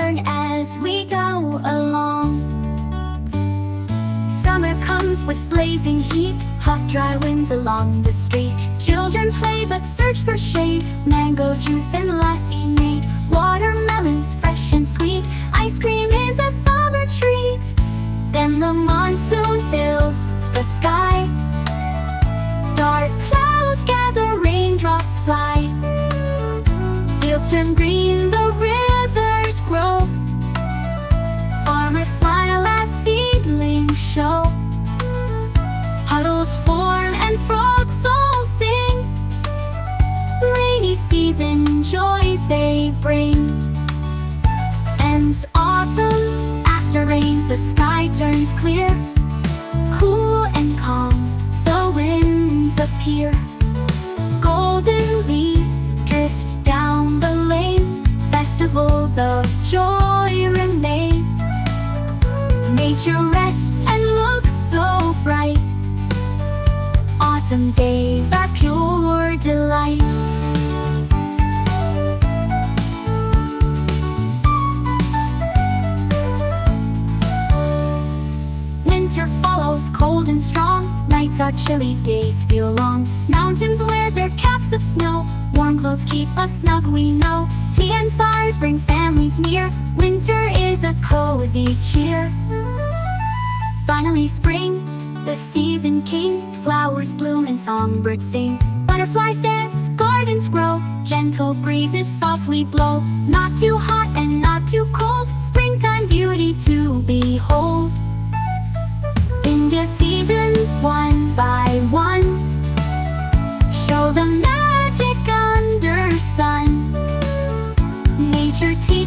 learn as we go along. Summer comes with blazing heat, hot dry winds along the street. Children play but search for shade, mango juice and lassi made. Watermelons fresh and sweet, ice cream is a summer treat. Then the monsoon fills the sky, dark clouds gather, raindrops fly. Fields turn green, the rivers grow, farmers smile as seedlings show. Puddles form and frogs all sing, rainy season joys they bring. And autumn, after rains the sky turns clear, cool and calm the winds appear. Golden leaves drift down the lane, festivals of joy remain. Nature rests and looks so bright, autumn days are pure delight. Winter follows cold and strong, nights are chilly, days feel long. Mountains wear their caps of snow, warm clothes keep us snug, we know. Tea and fires bring families near, winter is a cozy cheer. Finally spring, the season king, flowers bloom and songbirds sing. Butterflies dance, gardens grow, gentle breezes softly blow. Not too hot and not too cold, springtime beauty to behold. India seasons one by one show the magic under sun. Nature teaches